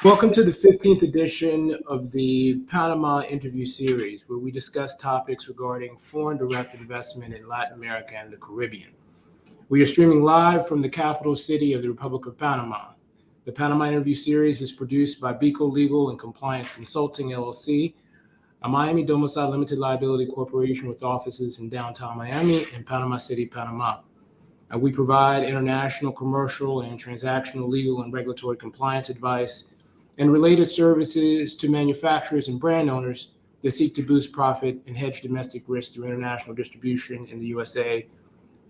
Welcome to the 15th edition of the Panama Interview Series, where we discuss topics regarding foreign direct investment in Latin America and the Caribbean. We are streaming live from the capital city of the Republic of Panama. The Panama Interview Series is produced by Bico Legal and Compliance Consulting, LLC, a Miami domicile limited liability corporation with offices in downtown Miami and Panama City, Panama. We provide international, commercial, and transactional legal and regulatory compliance advice and related services to manufacturers and brand owners that seek to boost profit and hedge domestic risk through international distribution in the USA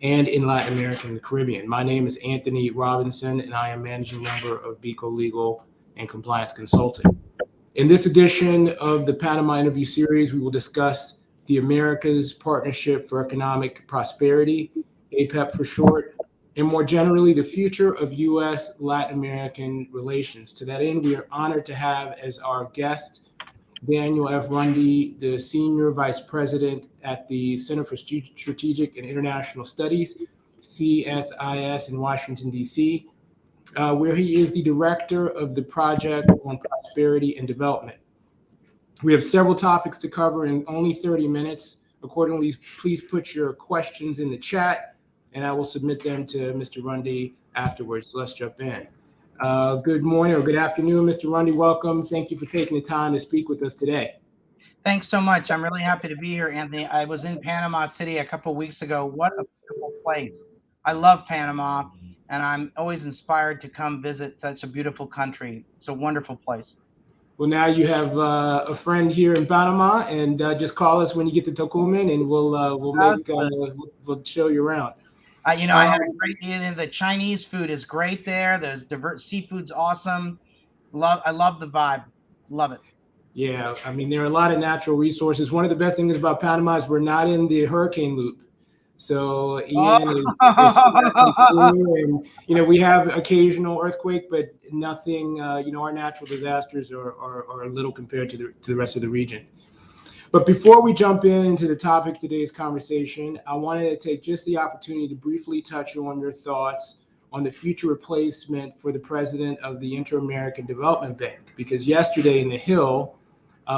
and in Latin America and the Caribbean. My name is Anthony Robinson, and I am managing member of Bico Legal and Compliance Consulting. In this edition of the Panama Interview Series, we will discuss the Americas Partnership for Economic Prosperity, APEP for short, and more generally, the future of U.S.-Latin American relations. To that end, we are honored to have as our guest Daniel F. RUNDE, the Senior Vice President at the Center for Strategic and International Studies, CSIS in Washington, D.C., where he is the Director of the Project on Prosperity and Development. We have several topics to cover in only 30 minutes. Accordingly, please put your questions in the chat, and I will submit them to Mr. RUNDE afterwards. So let's jump in. Good morning or good afternoon, Mr. RUNDE. Welcome. Thank you for taking the time to speak with us today. Thanks so much. I'm really happy to be here, Anthony. I was in Panama City a couple of weeks ago. What a beautiful place. I love Panama, and I'm always inspired to come visit such a beautiful country. It's a wonderful place. Well, now you have a friend here in Panama, and just call us when you get to Tocumen, and we'll show you around. I had a great eating. The Chinese food is great there. There's diverse seafood's awesome. I love the vibe. Love it. Yeah, I mean, there are a lot of natural resources. One of the best things about Panama is we're not in the hurricane loop. So Ian is passing through, and we have occasional earthquake, but nothing. Our natural disasters are little compared to the rest of the region. But before we jump into the topic of today's conversation, I wanted to take just the opportunity to briefly touch on your thoughts on the future replacement for the president of the Inter-American Development Bank. Because yesterday in The Hill,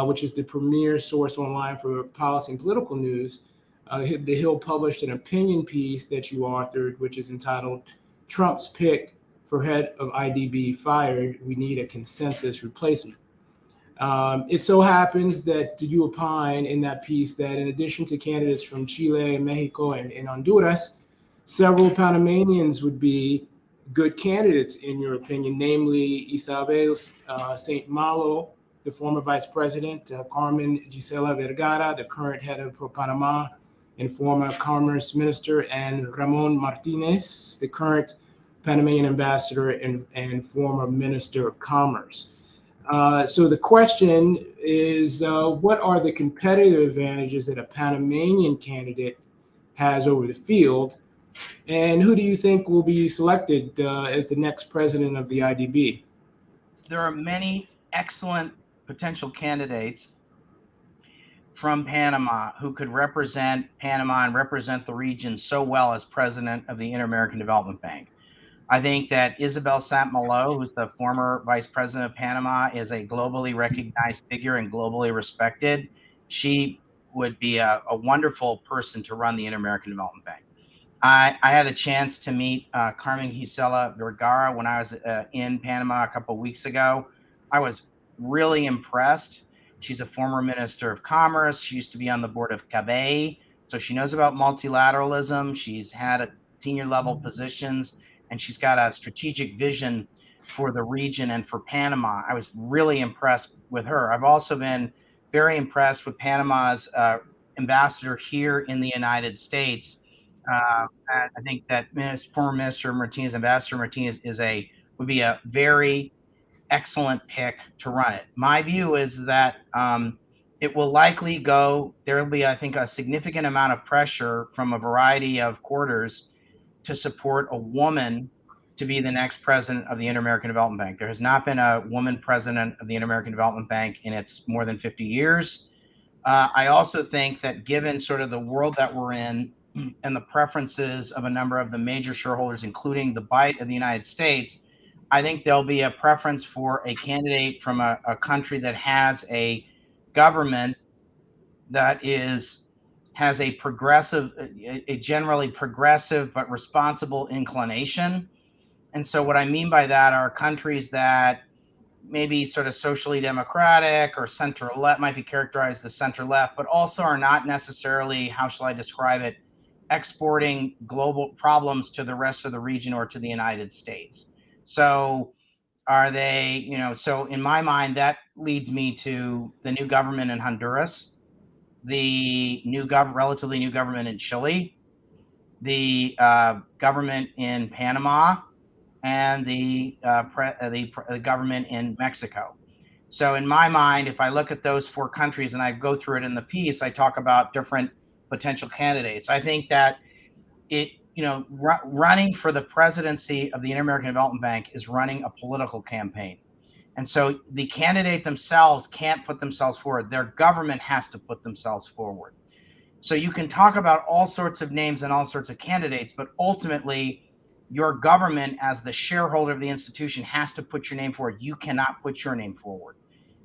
which is the premier source online for policy and political news, The Hill published an opinion piece that you authored, which is entitled, "Trump's Pick for Head of IDB Fired, We Need a Consensus Replacement." It so happens that you opine in that piece that in addition to candidates from Chile, Mexico, and Honduras, several Panamanians would be good candidates in your opinion, namely Isabel St. Malo, the former vice president, Carmen Gisela Vergara, the current head of Pro-Panama and former commerce minister, and Ramon Martinez, the current Panamanian ambassador and former minister of commerce. So the question is, what are the competitive advantages that a Panamanian candidate has over the field? And who do you think will be selected as the next president of the IDB? There are many excellent potential candidates from Panama who could represent Panama and represent the region so well as president of the Inter-American Development Bank. I think that Isabel St. Malo, who's the former vice president of Panama, is a globally recognized figure and globally respected. She would be a wonderful person to run the Inter-American Development Bank. I had a chance to meet Carmen Gisela Vergara when I was in Panama a couple of weeks ago. I was really impressed. She's a former minister of commerce. She used to be on the board of CABE, so she knows about multilateralism. She's had senior level positions, and she's got a strategic vision for the region and for Panama. I was really impressed with her. I've also been very impressed with Panama's ambassador here in the United States. I think that former Minister Martinez, Ambassador Martinez, would be a very excellent pick to run it. My view is that it will likely there will be, I think, a significant amount of pressure from a variety of quarters to support a woman to be the next president of the Inter-American Development Bank. There has not been a woman president of the Inter-American Development Bank in its more than 50 years. I also think that given sort of the world that we're in and the preferences of a number of the major shareholders, including the bite of the United States, I think there'll be a preference for a candidate from a country that has a government that has a progressive, a generally progressive but responsible inclination. And so what I mean by that are countries that maybe sort of socially democratic or center left, might be characterized as center left, but also are not necessarily, how shall I describe it, exporting global problems to the rest of the region or to the United States. So are they, so in my mind, that leads me to the new government in Honduras, the relatively new government in Chile, the government in Panama, and the government in Mexico. So in my mind, if I look at those four countries and I go through it in the piece, I talk about different potential candidates. I think that running for the presidency of the Inter-American Development Bank is running a political campaign. And so the candidate themselves can't put themselves forward. Their government has to put themselves forward. So you can talk about all sorts of names and all sorts of candidates, but ultimately your government as the shareholder of the institution has to put your name forward. You cannot put your name forward.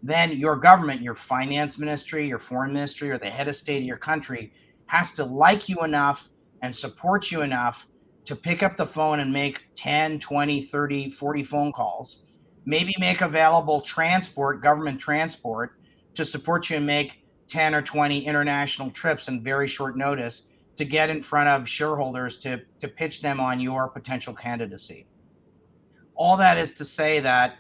Then your government, your finance ministry, your foreign ministry, or the head of state of your country has to like you enough and support you enough to pick up the phone and make 10, 20, 30, 40 phone calls, maybe make available transport, government transport, to support you and make 10 or 20 international trips in very short notice to get in front of shareholders to pitch them on your potential candidacy. All that is to say that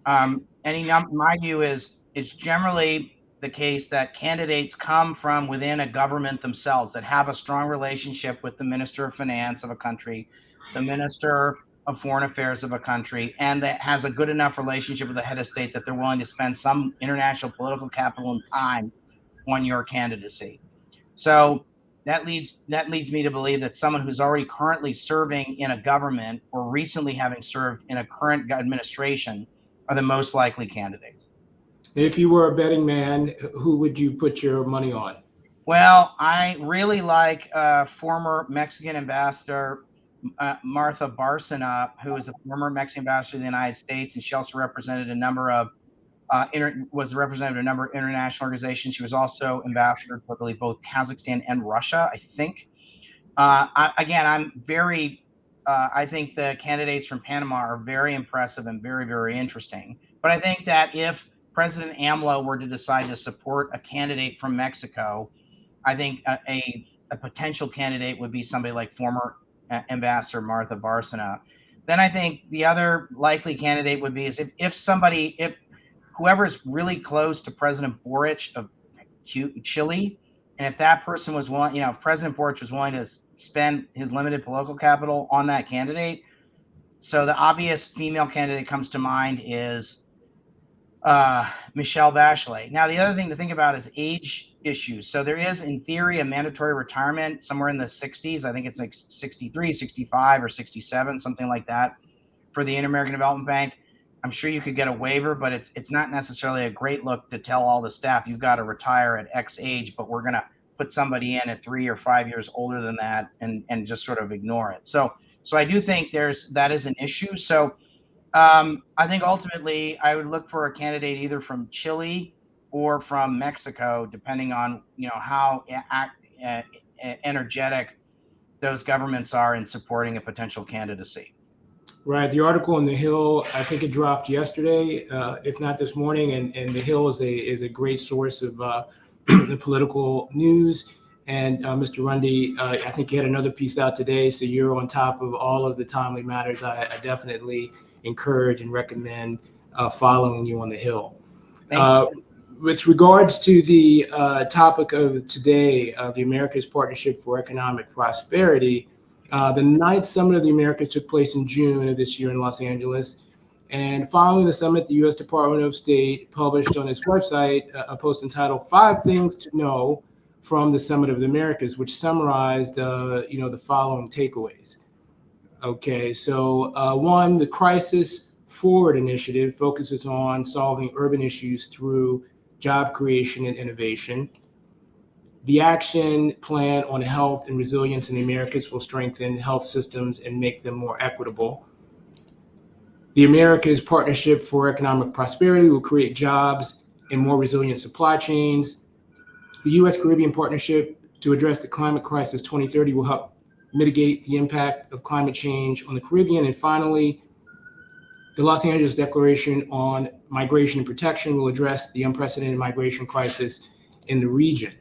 my view is it's generally the case that candidates come from within a government themselves that have a strong relationship with the Minister of Finance of a country, the Minister of Foreign Affairs of a country, and that has a good enough relationship with the head of state that they're willing to spend some international political capital and time on your candidacy. So that leads me to believe that someone who's already currently serving in a government or recently having served in a current administration are the most likely candidates. If you were a betting man, who would you put your money on? Well, I really like former Mexican ambassador Martha Bárcena, who is a former Mexican ambassador to the United States, and she also represented a number of was a representative of a number of international organizations. She was also ambassador to, I believe, both Kazakhstan and Russia, I think. I'm very, I think the candidates from Panama are very impressive and very, very interesting. But I think that if President AMLO were to decide to support a candidate from Mexico, I think a potential candidate would be somebody like former Ambassador Martha Bárcena. Then I think the other likely candidate would be is if whoever's really close to President Boric of Chile, and if that person was willing, if President Boric was willing to spend his limited political capital on that candidate. So the obvious female candidate comes to mind is Michelle Bachelet. Now, the other thing to think about is age issues. So there is, in theory, a mandatory retirement somewhere in the 60s. I think it's like 63, 65, or 67, something like that, for the Inter-American Development Bank. I'm sure you could get a waiver, but it's not necessarily a great look to tell all the staff you've got to retire at X age, but we're going to put somebody in at 3 or 5 years older than that and just sort of ignore it. So I do think that is an issue. So I think ultimately I would look for a candidate either from Chile or from Mexico, depending on how energetic those governments are in supporting a potential candidacy. Right. The article in The Hill, I think it dropped yesterday, if not this morning. And The Hill is a great source of the political news. And Mr. Runde, I think you had another piece out today. So you're on top of all of the timely matters. I definitely encourage and recommend following you on The Hill. With regards to the topic of today, the Americas Partnership for Economic Prosperity, the 9th Summit of the Americas took place in June of this year in Los Angeles. And following the summit, the U.S. Department of State published on its website a post entitled 5 Things to Know from the Summit of the Americas, which summarized the following takeaways. Okay, so one, the Crisis Forward initiative focuses on solving urban issues through job creation and innovation. The action plan on health and resilience in the Americas will strengthen health systems and make them more equitable. The Americas Partnership for Economic Prosperity will create jobs and more resilient supply chains. The U.S. Caribbean Partnership to address the climate crisis 2030 will help mitigate the impact of climate change on the Caribbean. And finally, the Los Angeles Declaration on Migration and Protection will address the unprecedented migration crisis in the region.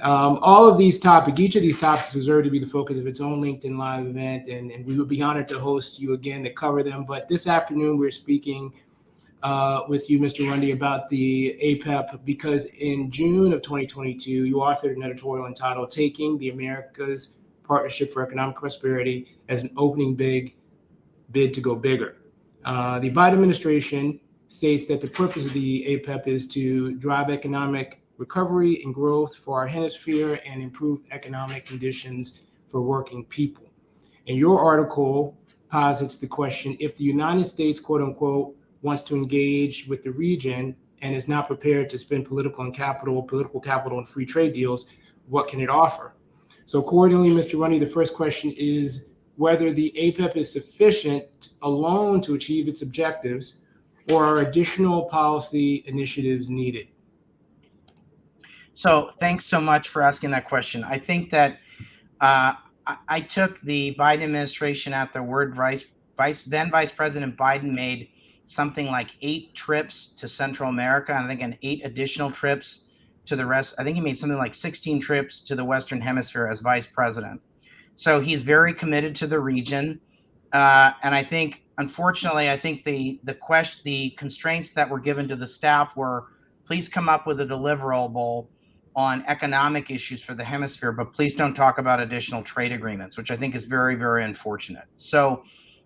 All of these topics, each of these topics deserve to be the focus of its own LinkedIn Live event, and we would be honored to host you again to cover them. But this afternoon, we're speaking with you, Mr. Runde, about the APEP, because in June of 2022, you authored an editorial entitled Taking the America's Partnership for Economic Prosperity as an Opening Bid to Go Bigger. The Biden administration states that the purpose of the APEP is to drive economic recovery and growth for our hemisphere and improve economic conditions for working people. And your article posits the question, if the United States, quote unquote, wants to engage with the region and is not prepared to spend political capital and free trade deals, what can it offer? So accordingly, Mr. Runde, the first question is whether the APEP is sufficient alone to achieve its objectives, or are additional policy initiatives needed? So thanks so much for asking that question. I think that I took the Biden administration at their word. Then Vice President Biden made something like 8 trips to Central America, and I think 8 additional trips to the rest. I think he made something like 16 trips to the Western Hemisphere as vice president. So he's very committed to the region. And I think, unfortunately, I think the constraints that were given to the staff were, please come up with a deliverable on economic issues for the hemisphere, but please don't talk about additional trade agreements, which I think is very, very unfortunate. So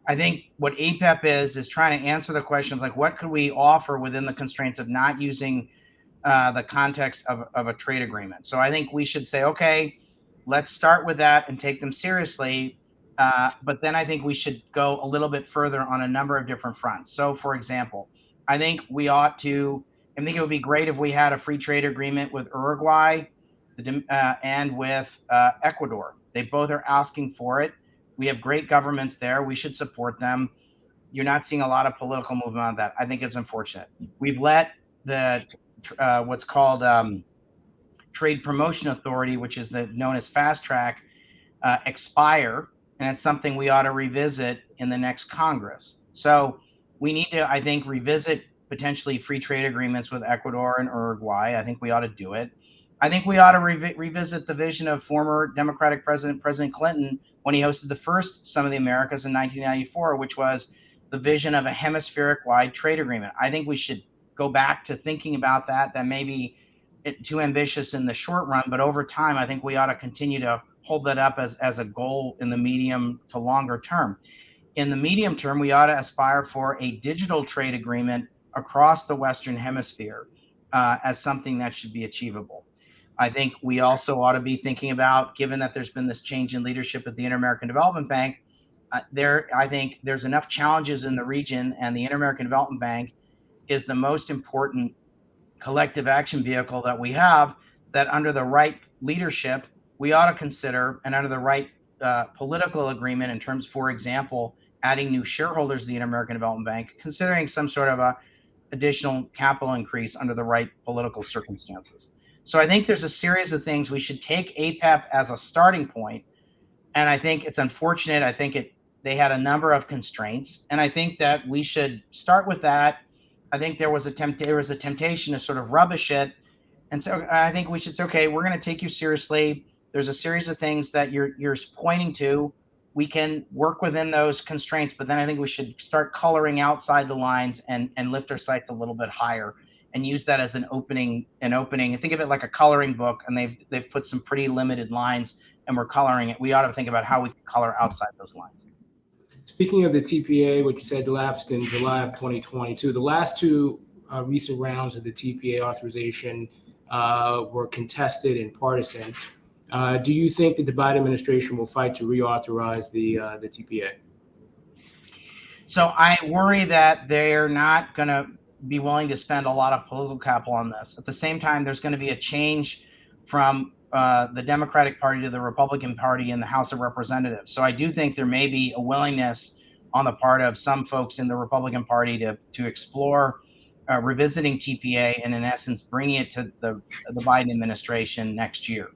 I think what APEP is trying to answer the question of like, what could we offer within the constraints of not using the context of a trade agreement? So I think we should say, okay, let's start with that and take them seriously. But then I think we should go a little bit further on a number of different fronts. So for example, I think I think it would be great if we had a free trade agreement with Uruguay and with Ecuador. They both are asking for it. We have great governments there. We should support them. You're not seeing a lot of political movement on that. I think it's unfortunate. We've let the what's called Trade Promotion Authority, which is known as Fast Track, expire, and it's something we ought to revisit in the next Congress. So we need to, I think, revisit potentially free trade agreements with Ecuador and Uruguay. I think we ought to do it. I think we ought to revisit the vision of former Democratic President Clinton when he hosted the first Summit of the Americas in 1994, which was the vision of a hemispheric-wide trade agreement. I think we should go back to thinking about that. That may be too ambitious in the short run, but over time, I think we ought to continue to hold that up as a goal in the medium to longer term. In the medium term, we ought to aspire for a digital trade agreement across the Western Hemisphere as something that should be achievable. I think we also ought to be thinking about, given that there's been this change in leadership at the Inter-American Development Bank, I think there's enough challenges in the region, and the Inter-American Development Bank is the most important collective action vehicle that we have, that under the right leadership, we ought to consider, and under the right political agreement in terms, for example, adding new shareholders to the Inter-American Development Bank, considering some sort of a additional capital increase under the right political circumstances. So I think there's a series of things. We should take APEP as a starting point, and I think it's unfortunate. I think they had a number of constraints, and I think that we should start with that. I think there was a temptation to sort of rubbish it, and so I think we should say, okay, we're going to take you seriously. There's a series of things that you're pointing to. We can work within those constraints, but then I think we should start coloring outside the lines and lift our sights a little bit higher and use that as an opening. Think of it like a coloring book, and they've put some pretty limited lines, and we're coloring it. We ought to think about how we can color outside those lines. Speaking of the TPA, which you said lapsed in July of 2022, the last 2 recent rounds of the TPA authorization were contested and partisan. Do you think that the Biden administration will fight to reauthorize the TPA? So I worry that they're not going to be willing to spend a lot of political capital on this. At the same time, there's going to be a change from the Democratic Party to the Republican Party in the House of Representatives. So I do think there may be a willingness on the part of some folks in the Republican Party to explore revisiting TPA and, in essence, bringing it to the Biden administration next year.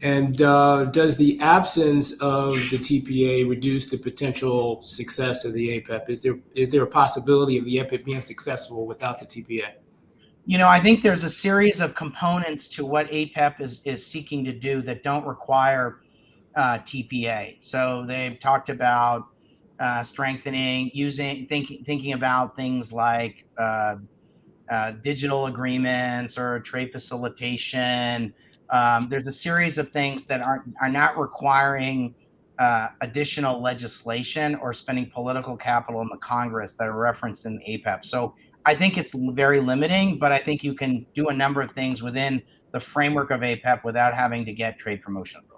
And does the absence of the TPA reduce the potential success of the APEP? Is there a possibility of the APEP being successful without the TPA? You know, I think there's a series of components to what APEP is seeking to do that don't require TPA. So they've talked about strengthening, thinking about things like digital agreements or trade facilitation. There's a series of things that are not requiring additional legislation or spending political capital in the Congress that are referenced in the APEP. So I think it's very limiting, but I think you can do a number of things within the framework of APEP without having to get trade promotion authority.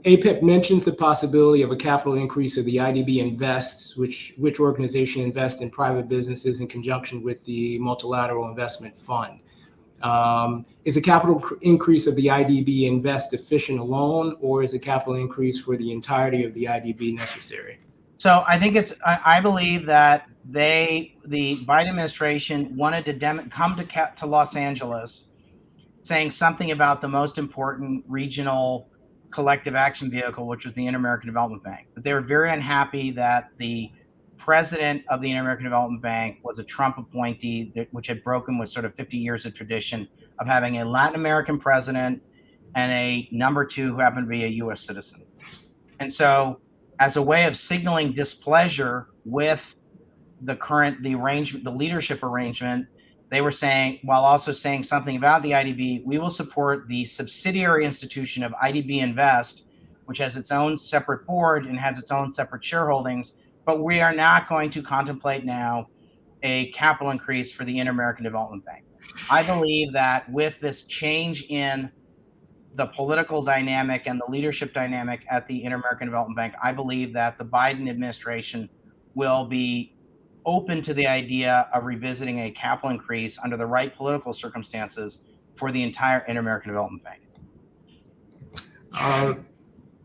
APEP mentions the possibility of a capital increase of the IDB invests, which organization invests in private businesses in conjunction with the Multilateral Investment Fund. Is a capital increase of the IDB invest efficient alone, or is a capital increase for the entirety of the IDB necessary? So I think I believe that the Biden administration wanted to come to Los Angeles saying something about the most important regional collective action vehicle, which was the Inter-American Development Bank. But they were very unhappy that the president of the Inter-American Development Bank was a Trump appointee, which had broken with sort of 50 years of tradition of having a Latin American president and a number two who happened to be a U.S. citizen. And so, as a way of signaling displeasure with the leadership arrangement, they were saying, while also saying something about the IDB, we will support the subsidiary institution of IDB Invest, which has its own separate board and has its own separate shareholdings, but we are not going to contemplate now a capital increase for the Inter-American Development Bank. I believe that with this change in the political dynamic and the leadership dynamic at the Inter-American Development Bank, I believe that the Biden administration will be open to the idea of revisiting a capital increase under the right political circumstances for the entire Inter-American Development Bank.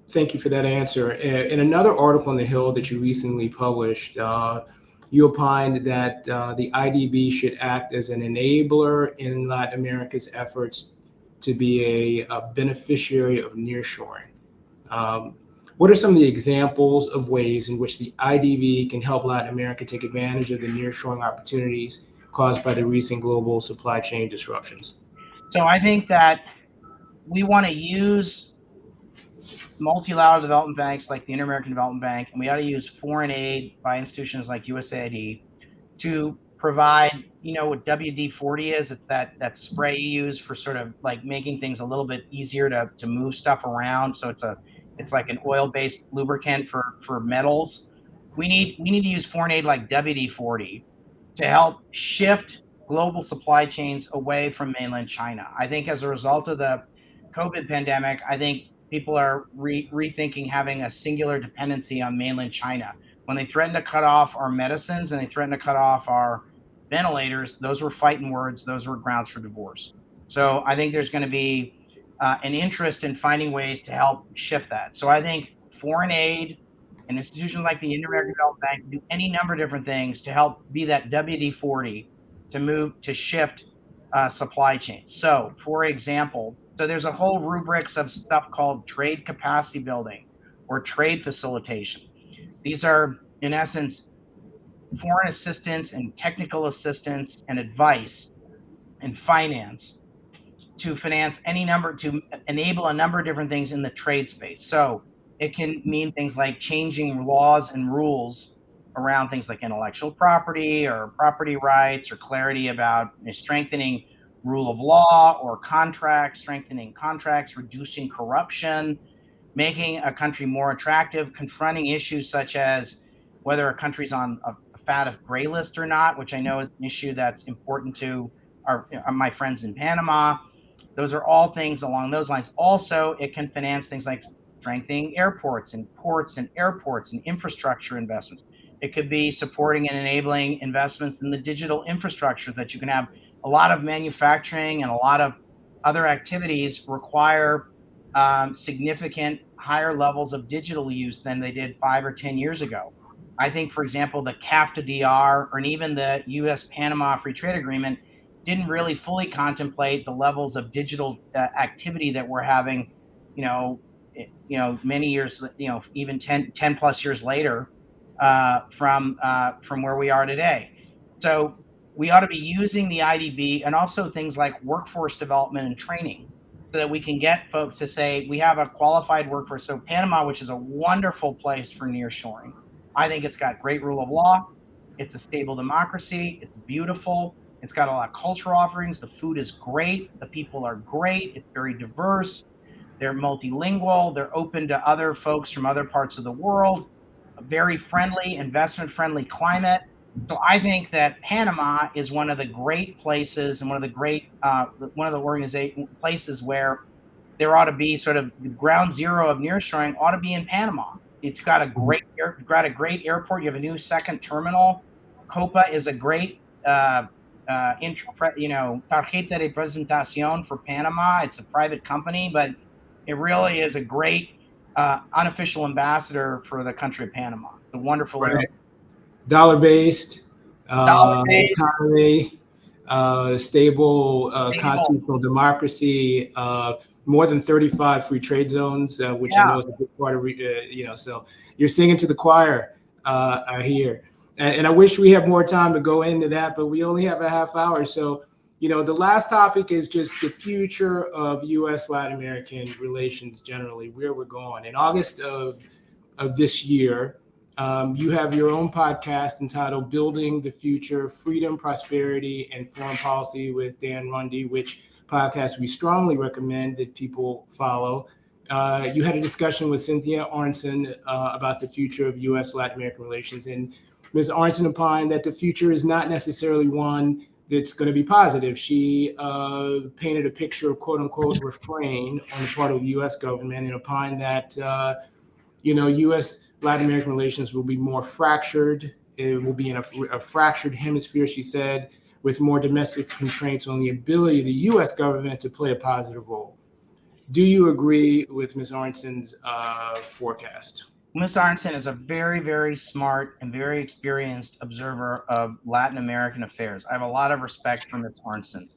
Thank you for that answer. In another article on the Hill that you recently published, you opined that the IDB should act as an enabler in Latin America's efforts to be a beneficiary of nearshoring. What are some of the examples of ways in which the IDB can help Latin America take advantage of the nearshoring opportunities caused by the recent global supply chain disruptions? So I think that we want to use multilateral development banks like the Inter-American Development Bank, and we ought to use foreign aid by institutions like USAID to provide, what WD-40 is. It's that spray you use for sort of like making things a little bit easier to move stuff around. So it's like an oil-based lubricant for metals. We need to use foreign aid like WD-40 to help shift global supply chains away from mainland China. I think as a result of the COVID pandemic, I think people are rethinking having a singular dependency on mainland China. When they threatened to cut off our medicines and they threatened to cut off our ventilators, those were fighting words. Those were grounds for divorce. So I think there's going to be an interest in finding ways to help shift that. So I think foreign aid and institutions like the Inter-American Development Bank do any number of different things to help be that WD-40 to shift supply chains. So, for example, there's a whole rubrics of stuff called trade capacity building or trade facilitation. These are, in essence, foreign assistance and technical assistance and advice and finance to enable a number of different things in the trade space. So it can mean things like changing laws and rules around things like intellectual property or property rights, or clarity about strengthening rule of law or strengthening contracts, reducing corruption, making a country more attractive, confronting issues such as whether a country's on a FATF gray list or not, which I know is an issue that's important to my friends in Panama. Those are all things along those lines. Also, it can finance things like strengthening airports and ports and airports and infrastructure investments. It could be supporting and enabling investments in the digital infrastructure that you can have. A lot of manufacturing and a lot of other activities require significant higher levels of digital use than they did 5 or 10 years ago. I think, for example, the CAFTA-DR or even the U.S.-Panama Free Trade Agreement didn't really fully contemplate the levels of digital activity that we're having, many years, even 10 plus years later from where we are today. So we ought to be using the IDB and also things like workforce development and training so that we can get folks to say we have a qualified workforce. So Panama, which is a wonderful place for nearshoring, I think it's got great rule of law. It's a stable democracy. It's beautiful. It's got a lot of cultural offerings. The food is great. The people are great. It's very diverse. They're multilingual. They're open to other folks from other parts of the world. A very friendly, investment-friendly climate. So I think that Panama is one of the great places and one of the places where there ought to be sort of the ground zero of nearshoring ought to be in Panama. It's got a great airport. You have a new second terminal. Copa is a great tarjeta de presentación for Panama. It's a private company, but it really is a great unofficial ambassador for the country of Panama. It's a wonderful area. Dollar-based Dollar-based. economy, stable constitutional democracy, more than 35 free trade zones, which I know is a big part of, so you're singing to the choir here. And I wish we had more time to go into that, but we only have a half hour. So, the last topic is just the future of U.S.-Latin American relations generally, where we're going. In August of this year, you have your own podcast entitled Building the Future, Freedom, Prosperity, and Foreign Policy with Dan Runde, which podcast we strongly recommend that people follow. You had a discussion with Cynthia Arnson about the future of U.S.-Latin American relations. And Ms. Arnson opined that the future is not necessarily one that's going to be positive. She painted a picture of quote unquote refrain on the part of the U.S. government and opined that, U.S.-Latin American relations will be more fractured. It will be in a fractured hemisphere, she said, with more domestic constraints on the ability of the U.S. government to play a positive role. Do you agree with Ms. Arnson's forecast? Ms. Arnson is a very, very smart and very experienced observer of Latin American affairs. I have a lot of respect for Ms. Arnson.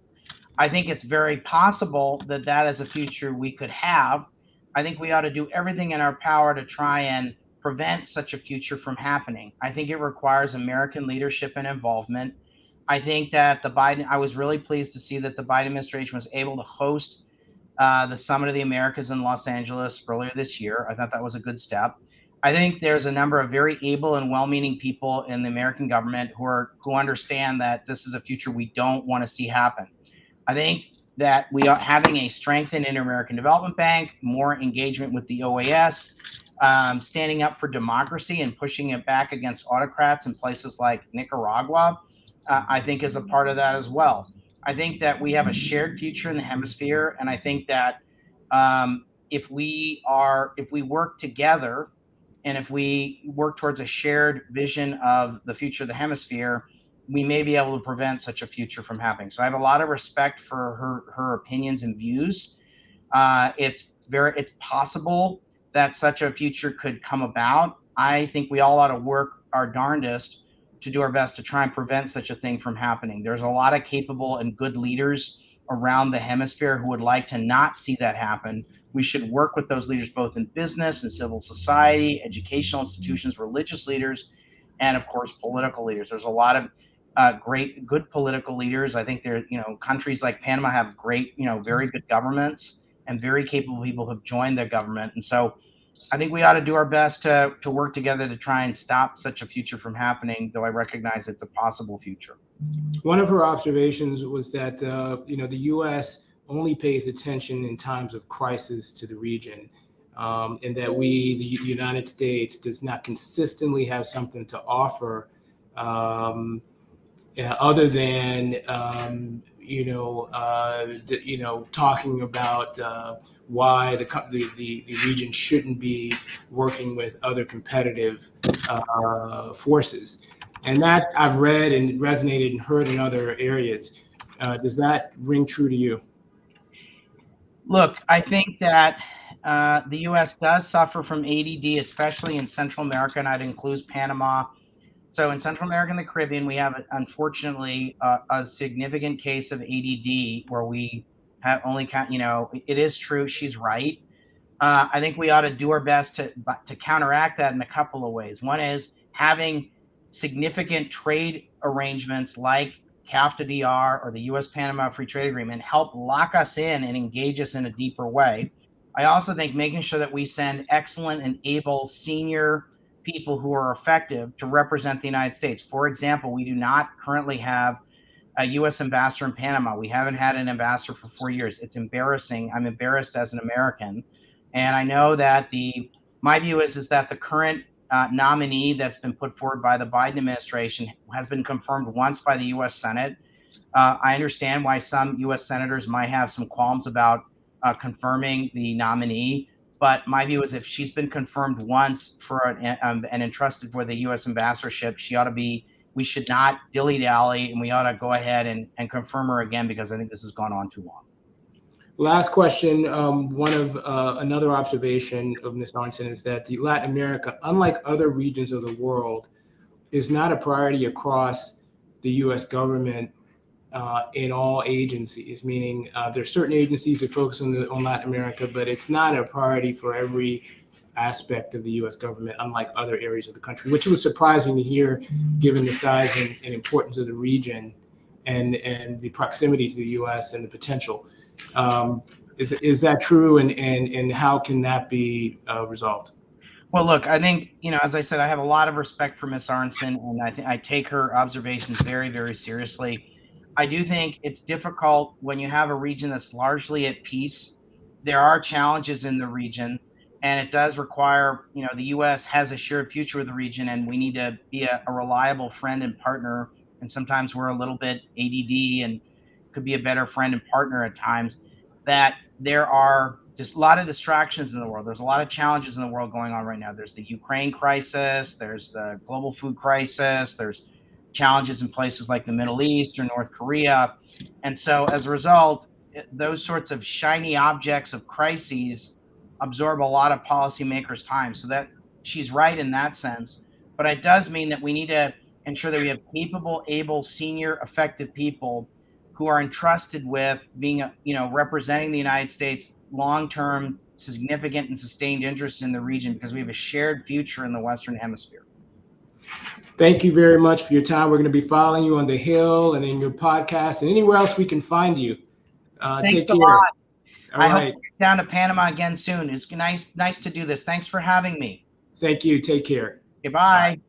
I think it's very possible that that is a future we could have. I think we ought to do everything in our power to try and prevent such a future from happening. I think it requires American leadership and involvement. I think that I was really pleased to see that the Biden administration was able to host the Summit of the Americas in Los Angeles earlier this year. I thought that was a good step. I think there's a number of very able and well-meaning people in the American government who understand that this is a future we don't want to see happen. I think that we are having a strengthened Inter-American Development Bank, more engagement with the OAS, standing up for democracy and pushing it back against autocrats in places like Nicaragua, I think is a part of that as well. I think that we have a shared future in the hemisphere, and I think that if we work together and if we work towards a shared vision of the future of the hemisphere, we may be able to prevent such a future from happening. So I have a lot of respect for her opinions and views. It's possible that such a future could come about. I think we all ought to work our darndest to do our best to try and prevent such a thing from happening. There's a lot of capable and good leaders around the hemisphere who would like to not see that happen. We should work with those leaders both in business and civil society, educational institutions, religious leaders, and of course, political leaders. There's a lot of good political leaders. I think countries like Panama have great, very good governments and very capable people who have joined their government. And so I think we ought to do our best to work together to try and stop such a future from happening, though I recognize it's a possible future. One of her observations was that, the U.S. only pays attention in times of crisis to the region, and that the United States, does not consistently have something to offer other than, talking about why the region shouldn't be working with other competitive forces. And that I've read and resonated and heard in other areas. Does that ring true to you? Look, I think that The U.S. does suffer from ADD, especially in Central America, and I'd include Panama. So in Central America and the Caribbean, we have, unfortunately, a significant case of ADD where we have only, it is true, she's right. I think we ought to do our best to counteract that in a couple of ways. One is having significant trade arrangements like CAFTA-DR or the U.S.-Panama Free Trade Agreement help lock us in and engage us in a deeper way. I also think making sure that we send excellent and able senior people who are effective to represent the United States. For example, we do not currently have a U.S. ambassador in Panama. We haven't had an ambassador for 4 years. It's embarrassing. I'm embarrassed as an American. And I know that my view is that the current nominee that's been put forward by the Biden administration has been confirmed once by the U.S. Senate. I understand why some U.S. senators might have some qualms about confirming the nominee. But my view is if she's been confirmed once for and entrusted for the U.S. ambassadorship, we should not dilly-dally, and we ought to go ahead and confirm her again, because I think this has gone on too long. Last question. Another observation of Ms. Arnson is that Latin America, unlike other regions of the world, is not a priority across the U.S. government in all agencies, meaning there are certain agencies that focus on Latin America, but it's not a priority for every aspect of the U.S. government, unlike other areas of the country, which was surprising to hear given the size and importance of the region and the proximity to the U.S. and the potential. Is that true, and how can that be resolved? Well, look, I think, as I said, I have a lot of respect for Ms. Arnson, and I take her observations very, very seriously. I do think it's difficult when you have a region that's largely at peace. There are challenges in the region, and it does require, the U.S. has a shared future with the region, and we need to be a reliable friend and partner. And sometimes we're a little bit ADD and could be a better friend and partner at times. That there are just a lot of distractions in the world. There's a lot of challenges in the world going on right now. There's the Ukraine crisis, there's the global food crisis, there's challenges in places like the Middle East or North Korea. And so as a result, those sorts of shiny objects of crises absorb a lot of policymakers' time. So that she's right in that sense. But it does mean that we need to ensure that we have capable, able, senior, effective people who are entrusted with being, representing the United States long-term, significant and sustained interest in the region, because we have a shared future in the Western Hemisphere. Thank you very much for your time. We're going to be following you on the Hill and in your podcast and anywhere else we can find you. Take care. I hope to get down to Panama again soon. It's nice to do this. Thanks for having me. Thank you. Take care. Goodbye. Bye.